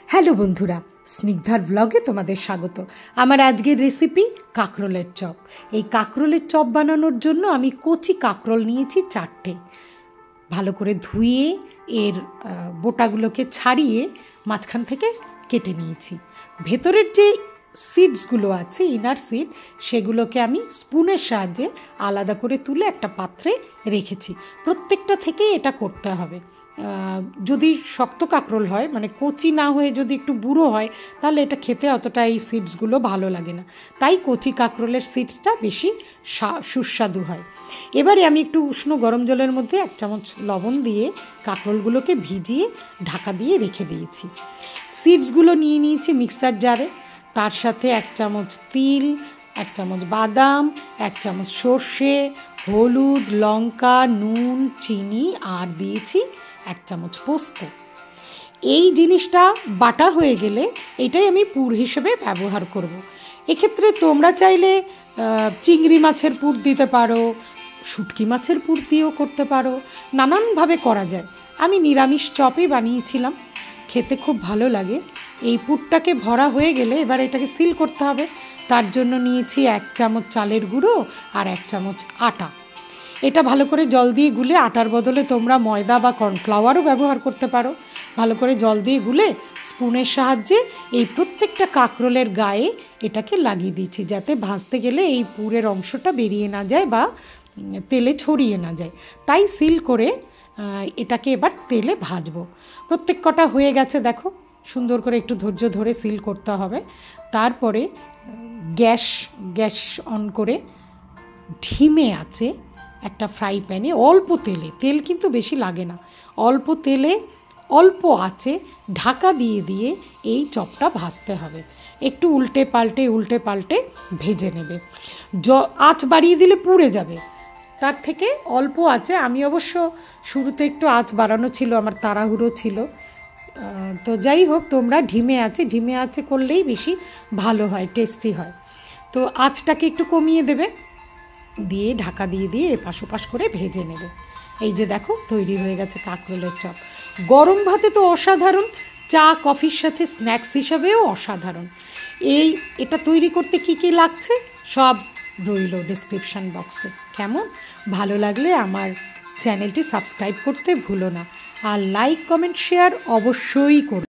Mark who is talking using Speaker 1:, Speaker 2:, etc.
Speaker 1: Hello বন্ধুরা, স্নিগ্ধার ব্লগে তোমাদের স্বাগত। আমার আজকের রেসিপি কাঁকরোলের চপ। এই কাঁকরোলের চপ বানানোর জন্য আমি কচি কাঁকরোল নিয়েছি 4টে। ভালো করে ধুয়ে এর বোটাগুলোকে ছাড়িয়ে মাঝখান থেকে কেটে নিয়েছি। ভেতরের যে সিডসগুলো আছে, ইনার সিড, সেগুলোকে আমি স্পুনের সাহায্যে আলাদা করে তুলে একটা পাত্রে রেখেছি। প্রত্যেকটা থেকে এটা করতে হবে। যদি শক্ত কাঁকরোল হয়, মানে কচি না হয়ে যদি একটু বুড়ো হয়, তাহলে এটা খেতে অতটা এই সিডসগুলো ভালো লাগে না। তাই কচি কাঁকরোলের সিডসটা বেশি সুস্বাদু হয়। এবারে আমি একটু উষ্ণ গরম জলের মধ্যে 1 চামচ লবণ দিয়ে কাঁকরোলগুলোকে ভিজিয়ে ঢাকা দিয়ে রেখে দিয়েছি। সিডসগুলো নিয়ে নিয়েছি মিক্সার জারে। তার সাথে 1 চামচ তিল, 1 চামচ বাদাম, 1 চামচ সর্ষে, হলুদ, লঙ্কা, নুন, চিনি আর দিয়েছি 1 চামচ পোস্ত। এই জিনিসটা বাটা হয়ে গেলে এটাই আমি পুর হিসেবে ব্যবহার করব। এক্ষেত্রে তোমরা চাইলে চিংড়ি মাছের পুর দিতে পারো, শুটকি মাছের পুর দিয়েও করতে পারো, নানানভাবে করা যায়। আমি নিরামিষ চপই বানিয়েছিলাম, খেতে খুব ভালো লাগে। এই পুরটাকে ভরা হয়ে গেলে এবার এটাকে সিল করতে হবে। তার জন্য নিয়েছি 1 চামচ চালের গুঁড়ো আর 1 চামচ আটা। এটা ভালো করে জল দিয়ে গুলে, আটার বদলে তোমরা ময়দা বা কর্নফ্লাওয়ারও ব্যবহার করতে পারো। ভালো করে জল দিয়ে গুলে স্পুনের সাহায্যে এই প্রত্যেকটা কাঁকরোলের গায়ে এটাকে লাগিয়ে দিচ্ছি, যাতে ভাজতে গেলে এই পুরের অংশটা বেরিয়ে না যায় বা তেলে ছড়িয়ে না যায়। তাই সিল করে এটাকে এবার তেলে ভাজবো। প্রত্যেক কটা হয়ে গেছে, দেখো সুন্দর করে একটু ধৈর্য ধরে সিল করতে হবে। তারপরে গ্যাস অন করে ঢিমে আছে একটা ফ্রাই প্যানে অল্প তেলে, তেল কিন্তু বেশি লাগে না, অল্প তেলে অল্প আঁচে ঢাকা দিয়ে দিয়ে এই চপটা ভাজতে হবে। একটু উল্টে পাল্টে ভেজে নেবে। আঁচ বাড়িয়ে দিলে পুড়ে যাবে, তার থেকে অল্প আঁচে। আমি অবশ্য শুরুতে একটু আঁচ বাড়ানো ছিল, আমার তাড়াহুড়ো ছিল। তো যাই হোক, তোমরা ঢিমে আঁচে করলেই বেশি ভালো হয়, টেস্টি হয়। তো আঁচটাকে একটু কমিয়ে দেবে, দিয়ে ঢাকা দিয়ে দিয়ে এপাশ ওপাশ করে ভেজে নেবে। এই যে দেখো তৈরি হয়ে গেছে কাঁকরোলের চপ। গরম ভাতে তো অসাধারণ, চা কফির সাথে স্ন্যাক্স হিসাবেও অসাধারণ। এটা তৈরি করতে কি কি লাগছে সব রইল ডেসক্রিপশান বক্সে। কেমন ভালো লাগলে আমার চ্যানেলটি সাবস্ক্রাইব করতে ভুলো না, আর লাইক কমেন্ট শেয়ার অবশ্যই করো।